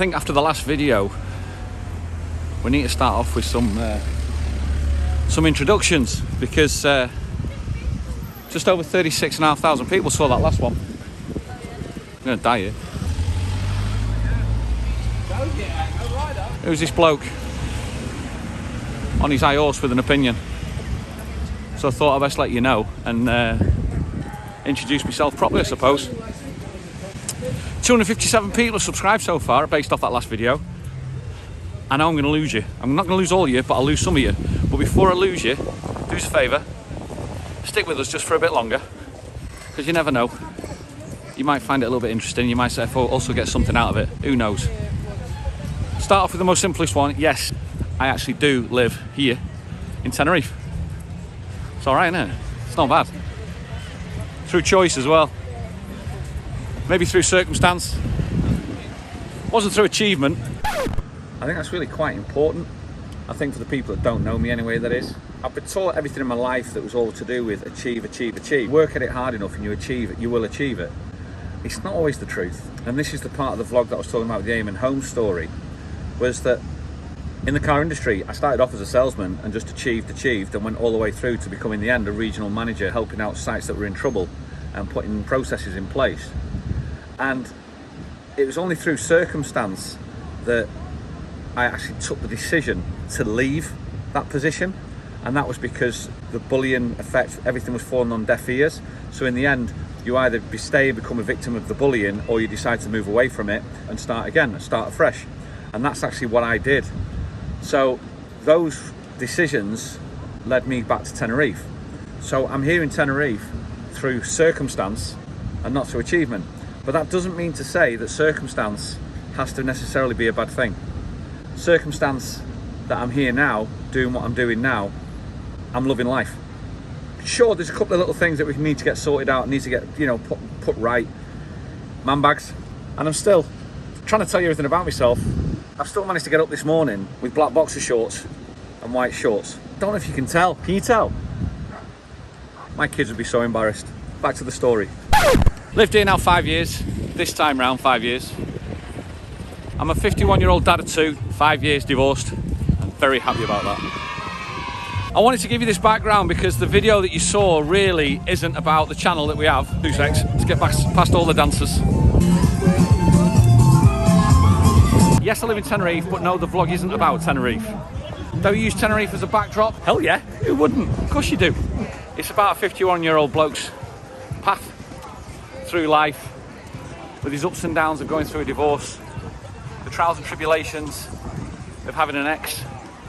think after the last video, we need to start off with some introductions, because just over 36,500 people saw that last one. I'm going to die here. Who's this bloke on his high horse with an opinion? So I thought I'd best let you know and introduce myself properly, I suppose. 257 people have subscribed so far based off that last video. I know I'm going to lose you. I'm not going to lose all of you, but I'll lose some of you. But before I lose you, do us a favour, stick with us just for a bit longer, because you never know. You might find it a little bit interesting. You might also get something out of it. Who knows? Start off with the most simplest one. Yes, I actually do live here in Tenerife. It's all right, isn't it? It's not bad. Through choice as well. Maybe through circumstance. Wasn't through achievement. I think that's really quite important. I think for the people that don't know me anyway, that is. I've been taught everything in my life that was all to do with achieve, achieve, achieve. Work at it hard enough and you achieve it, you will achieve it. It's not always the truth. And this is the part of the vlog that I was talking about with the Eamonn Holmes story, was that in the car industry, I started off as a salesman and just achieved and went all the way through to becoming, in the end, a regional manager, helping out sites that were in trouble and putting processes in place. And it was only through circumstance that I actually took the decision to leave that position, and that was because the bullying effect, everything was falling on deaf ears. So in the end, you either stay and become a victim of the bullying, or you decide to move away from it and start again, and start afresh. And that's actually what I did. So those decisions led me back to Tenerife. So I'm here in Tenerife through circumstance and not through achievement. But that doesn't mean to say that circumstance has to necessarily be a bad thing. Circumstance that I'm here now, doing what I'm doing now, I'm loving life. Sure, there's a couple of little things that we need to get sorted out, need to get, put right. Man bags. And I'm still trying to tell you everything about myself. I've still managed to get up this morning with black boxer shorts and white shorts. Don't know if you can tell. Can you tell? My kids would be so embarrassed. Back to the story. Lived here now 5 years. This time round, 5 years. I'm a 51-year-old dad of 2, 5 years divorced. I'm very happy about that. I wanted to give you this background because the video that you saw really isn't about the channel that we have. 2 secs, let's get past all the dancers. Yes, I live in Tenerife, but no, the vlog isn't about Tenerife. Do you use Tenerife as a backdrop? Hell yeah, who wouldn't? Of course you do. It's about a 51-year-old bloke's path through life, with his ups and downs of going through a divorce, the trials and tribulations of having an ex,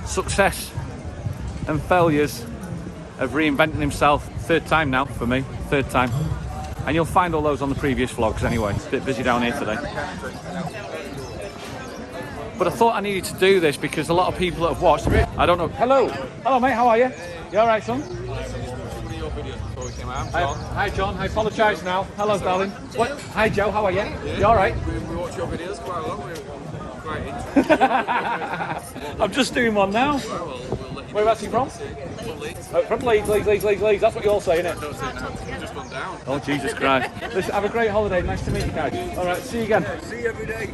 success and failures of reinventing himself. 3rd time now for me, 3rd time. And you'll find all those on the previous vlogs anyway. It's a bit busy down here today. But I thought I needed to do this because a lot of people that have watched, I don't know. Hello mate, how are you? You all right, son? Hi John, I apologise now. Hello darling. What? Hi Joe, how are you? Yeah, you all right? We watch your videos quite a lot. We're quite interested. I'm just doing one now. Whereabouts are you from? From Leeds. That's what you all say, innit? Don't say now. You've just gone down. Oh Jesus Christ. Listen, have a great holiday. Nice to meet you guys. All right, see you again. See you every day.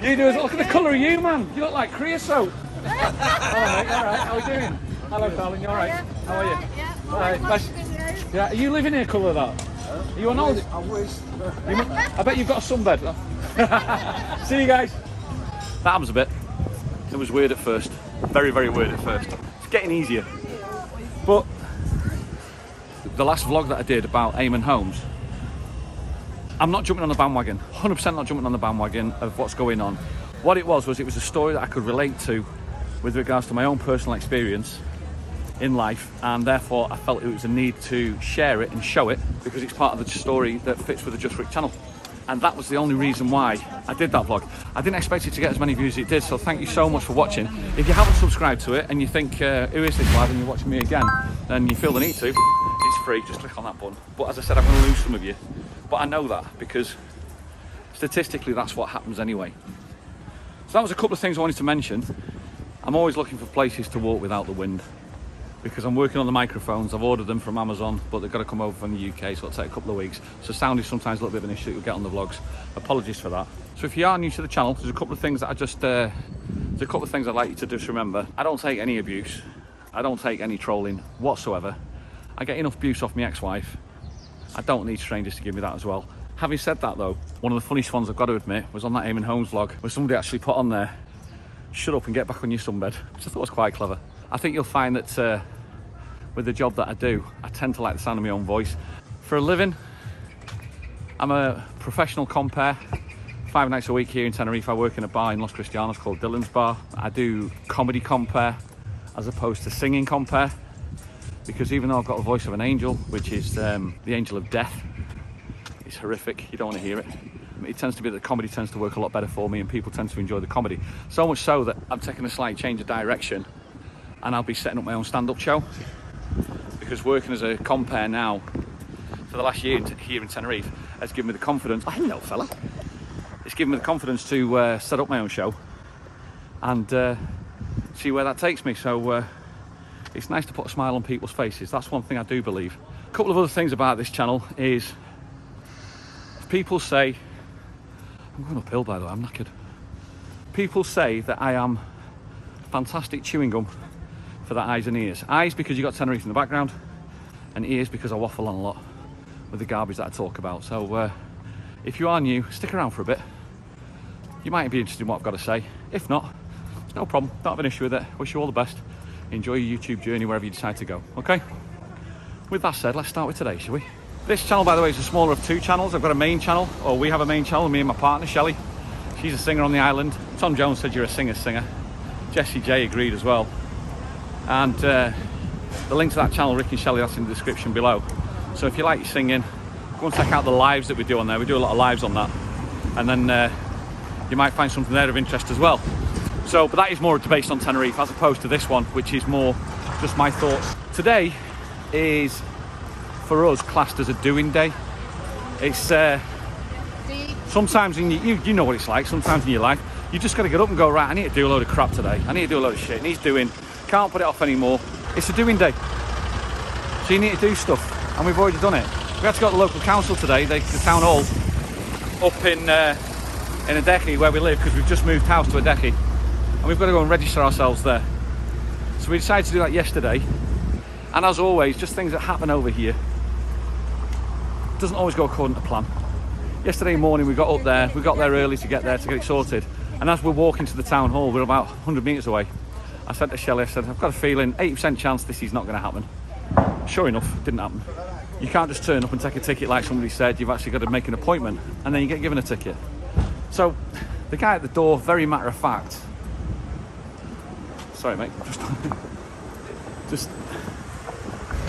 You do as well. Look at the colour of you, man. You look like creosote. Hello mate, all right. How are you doing? Hello darling, you all right? How are you? Yeah. All right. Nice. Yeah, are you living here, colour that? Are you on holiday? I wish. I bet you've got a sunbed. See you guys. That happens a bit. It was weird at first. Very, very weird at first. It's getting easier. But the last vlog that I did about Eamonn Holmes, I'm not jumping on the bandwagon. 100% not jumping on the bandwagon of what's going on. What it was it was a story that I could relate to with regards to my own personal experience in life, and therefore I felt it was a need to share it and show it because it's part of the story that fits with the Just Rick channel. And that was the only reason why I did that vlog. I didn't expect it to get as many views as it did, so thank you so much for watching. If you haven't subscribed to it and you think, who is this lad, and you're watching me again, then you feel the need to, it's free, just click on that button. But as I said, I'm going to lose some of you. But I know that because statistically that's what happens anyway. So that was a couple of things I wanted to mention. I'm always looking for places to walk without the wind. because I'm working on the microphones. I've ordered them from Amazon, but they've got to come over from the UK, so it'll take a couple of weeks. So sound is sometimes a little bit of an issue that you'll get on the vlogs. Apologies for that. So if you are new to the channel, there's a couple of things that there's a couple of things I'd like you to just remember. I don't take any abuse. I don't take any trolling whatsoever. I get enough abuse off my ex-wife. I don't need strangers to give me that as well. Having said that though, one of the funniest ones I've got to admit was on that Eamonn Holmes vlog, where somebody actually put on there, "Shut up and get back on your sunbed," which I thought was quite clever. I think you'll find that with the job that I do, I tend to like the sound of my own voice. For a living, I'm a professional compere. 5 nights a week here in Tenerife. I work in a bar in Los Cristianos called Dylan's Bar. I do comedy compere as opposed to singing compere, because even though I've got a voice of an angel, which is the angel of death, it's horrific, you don't want to hear it. It tends to be that comedy tends to work a lot better for me and people tend to enjoy the comedy. So much so that I've taken a slight change of direction and I'll be setting up my own stand-up show, because working as a compere now for the last year here in Tenerife has given me the confidence. Oh, hello fella. It's given me the confidence to set up my own show and see where that takes me. So it's nice to put a smile on people's faces. That's one thing I do believe. A couple of other things about this channel is, people say, I'm going uphill by the way, I'm knackered. People say that I am fantastic chewing gum for the eyes and ears. Eyes because you've got Tenerife in the background, and ears because I waffle on a lot with the garbage that I talk about. So if you are new, stick around for a bit. You might be interested in what I've got to say. If not, it's no problem, don't have an issue with it. Wish you all the best. Enjoy your YouTube journey wherever you decide to go, okay? With that said, let's start with today, shall we? This channel, by the way, is the smaller of two channels. I've got a main channel, or we have a main channel, me and my partner, Shelley. She's a singer on the island. Tom Jones said you're a singer. Jessie J agreed as well. And the link to that channel, Rick and Shelley, that's in the description below. So if you like your singing, go and check out the lives that we do on there. We do a lot of lives on that. And then you might find something there of interest as well. So, but that is more based on Tenerife as opposed to this one, which is more just my thoughts. Today is, for us, classed as a doing day. It's sometimes you know what it's like. Sometimes in your life, you just got to get up and go, right, I need to do a load of crap today. I need to do a load of shit. Needs doing. Can't put it off anymore. It's a doing day. So you need to do stuff, and we've already done it. We had to go to the local council today, the town hall, up in Adeje where we live, because we've just moved house to Adeje. And we've got to go and register ourselves there. So we decided to do that yesterday. And as always, just things that happen over here, it doesn't always go according to plan. Yesterday morning we got up there, we got there early to get there to get it sorted. And as we're walking to the town hall, we're about 100 metres away. I said to Shelley, I've got a feeling, 80% chance this is not going to happen. Sure enough, it didn't happen. You can't just turn up and take a ticket like somebody said. You've actually got to make an appointment and then you get given a ticket. So the guy at the door, very matter of fact, sorry mate, just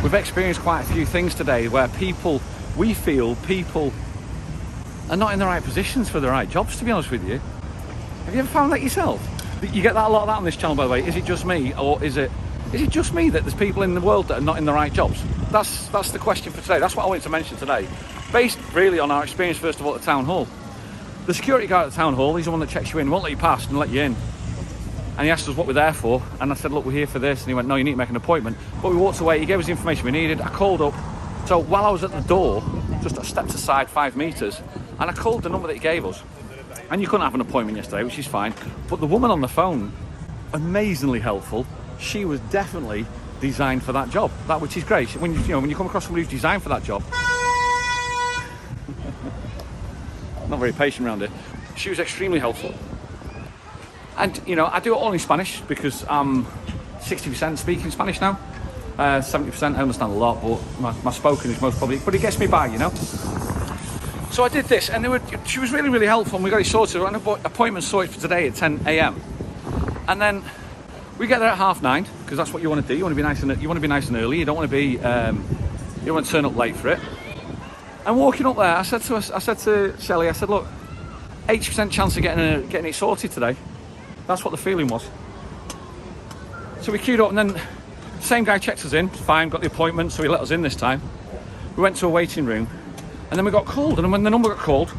we've experienced quite a few things today where we feel people are not in the right positions for the right jobs, to be honest with you. Have you ever found that yourself? You get that a lot of that on this channel, by the way. Is it just me, or is it just me that there's people in the world that are not in the right jobs? That's the question for today. That's what I wanted to mention today, based really on our experience first of all at the town hall. The security guard at the town hall, he's the one that checks you in, won't let you past and let you in. And he asked us what we're there for, and I said, look, we're here for this. And he went, no, you need to make an appointment. But we walked away, he gave us the information we needed. I called up. So while I was at the door, just I stepped aside 5 metres, and I called the number that he gave us. And you couldn't have an appointment yesterday, which is fine. But the woman on the phone, amazingly helpful. She was definitely designed for that job, which is great. When you come across somebody who's designed for that job, not very patient around it. She was extremely helpful. And, I do it all in Spanish because I'm 60% speaking Spanish now. 70%, I understand a lot, but my spoken is most probably, but it gets me by, So I did this, and she was really, really helpful, and we got it sorted. We got an appointment sorted for today at 10 a.m. And then we get there at 9:30, because that's what you want to do. You want to be nice and early. You don't want to be, you don't want to turn up late for it. And walking up there, I said to Shelley, I said, look, 80% chance of getting it sorted today. That's what the feeling was. So we queued up, and then the same guy checked us in. Fine, got the appointment, so he let us in this time. We went to a waiting room, and then we got called. And when the number got called,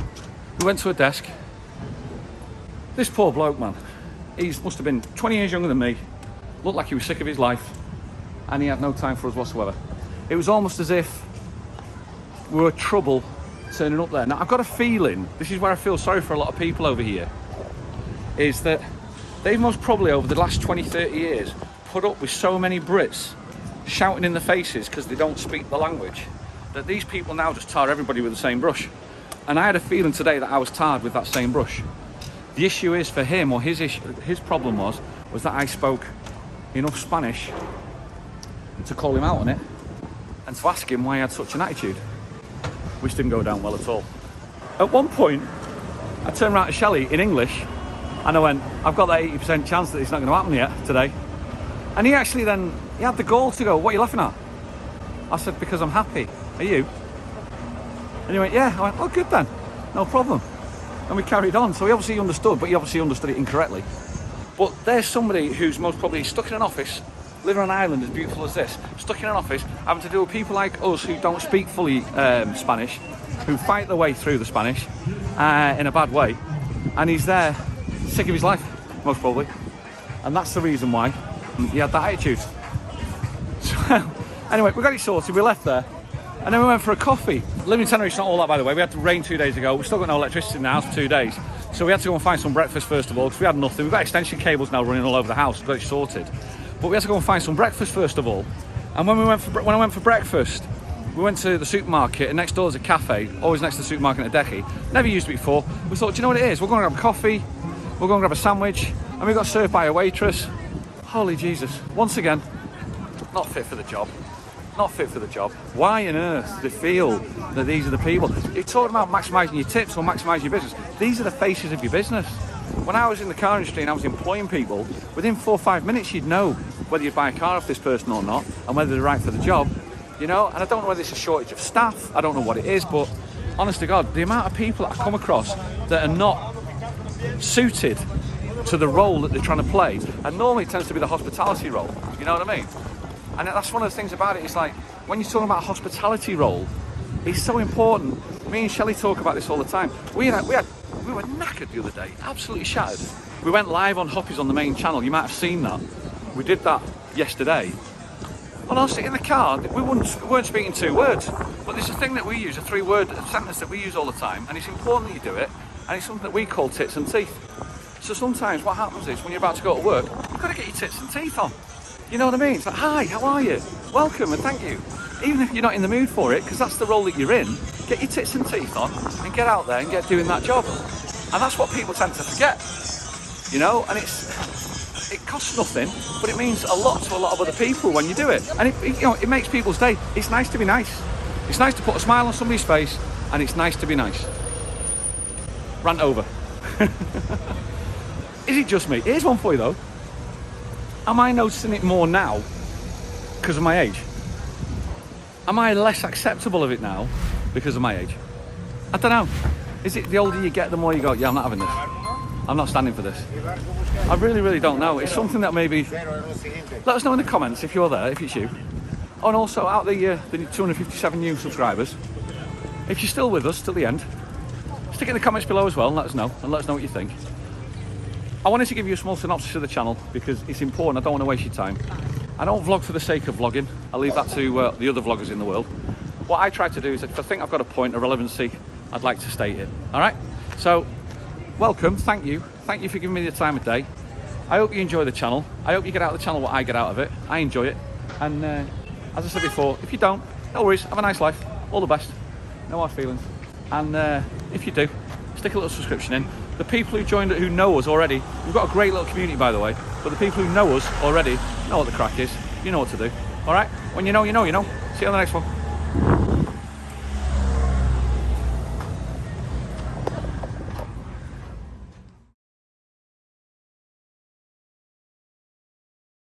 we went to a desk. This poor bloke, man, he must have been 20 years younger than me. Looked like he was sick of his life. and he had no time for us whatsoever. It was almost as if we were trouble turning up there. Now, I've got a feeling, this is where I feel sorry for a lot of people over here, is that they've most probably over the last 20, 30 years put up with so many Brits shouting in the faces because they don't speak the language, that these people now just tar everybody with the same brush. And I had a feeling today that I was tarred with that same brush. The issue is for him, or his problem was that I spoke enough Spanish to call him out on it and to ask him why he had such an attitude, which didn't go down well at all. At one point, I turned around to Shelley in English and I went, I've got that 80% chance that it's not going to happen yet today. And he actually then, he had the gall to go, what are you laughing at? I said, because I'm happy. Are you? And he went, yeah. I went, oh, good then. No problem. And we carried on. So he obviously understood, but he obviously understood it incorrectly. But there's somebody who's most probably stuck in an office, living on an island as beautiful as this, stuck in an office, having to deal with people like us who don't speak fully Spanish, who fight their way through the Spanish in a bad way. And he's there, sick of his life, most probably. And that's the reason why he had that attitude. So, anyway, we got it sorted, we left there. And then we went for a coffee. Living in Tenerife's not all that, by the way. We had the rain 2 days ago. We've still got no electricity in the house for 2 days. So we had to go and find some breakfast first of all, because we had nothing. We've got extension cables now running all over the house. We've got it sorted. But we had to go and find some breakfast first of all. And when I went for breakfast, we went to the supermarket, and next door is a cafe, always next to the supermarket at Dechi. Never used it before. We thought, do you know what it is? We're going to grab coffee, we're going to grab a sandwich, and we got served by a waitress. Holy Jesus. Once again, not fit for the job. Not fit for the job. Why on earth do they feel that these are the people? You're talking about maximising your tips or maximising your business. These are the faces of your business. When I was in the car industry and I was employing people, within 4 or 5 minutes you'd know whether you'd buy a car off this person or not and whether they're right for the job. You know, and I don't know whether it's a shortage of staff, I don't know what it is, but honest to God, the amount of people that I come across that are not suited to the role that they're trying to play, and normally it tends to be the hospitality role, you know what I mean? And that's one of the things about it, it's like, when you're talking about a hospitality role, it's so important. Me and Shelley talk about this all the time. We were knackered the other day, absolutely shattered. We went live on Hoppies on the main channel, you might have seen that. We did that yesterday. And honestly, in the car, we weren't speaking 2 words. But there's a thing that we use, a 3-word sentence that we use all the time, and it's important that you do it, and it's something that we call tits and teeth. So sometimes what happens is, when you're about to go to work, you've got to get your tits and teeth on. You know what I mean? It's like, hi, how are you? Welcome and thank you. Even if you're not in the mood for it, because that's the role that you're in, get your tits and teeth on and get out there and get doing that job. And that's what people tend to forget. You know, and it costs nothing, but it means a lot to a lot of other people when you do it. And it makes people's day. It's nice to be nice. It's nice to put a smile on somebody's face, and it's nice to be nice. Rant over. Is it just me? Here's one for you though. Am I noticing it more now because of my age? Am I less acceptable of it now because of my age? I don't know. Is it the older you get, the more you go, yeah, I'm not having this. I'm not standing for this. I really, really don't know. It's something that maybe... Let us know in the comments if you're there, if it's you. Oh, and also, out the 257 new subscribers, if you're still with us till the end, stick it in the comments below as well and let us know what you think. I wanted to give you a small synopsis of the channel because it's important. I don't want to waste your time. I don't vlog for the sake of vlogging. I leave that to the other vloggers in the world. What I try to do is, if I think I've got a point, a relevancy, I'd like to state it. All right? So, welcome. Thank you. Thank you for giving me the time of day. I hope you enjoy the channel. I hope you get out of the channel what I get out of it. I enjoy it. And as I said before, if you don't, no worries. Have a nice life. All the best. No hard feelings. And if you do, stick a little subscription in. The people who joined it, who know us already, we've got a great little community, by the way, but the people who know us already know what the crack is. You know what to do. All right? When you know, you know. See you on the next one.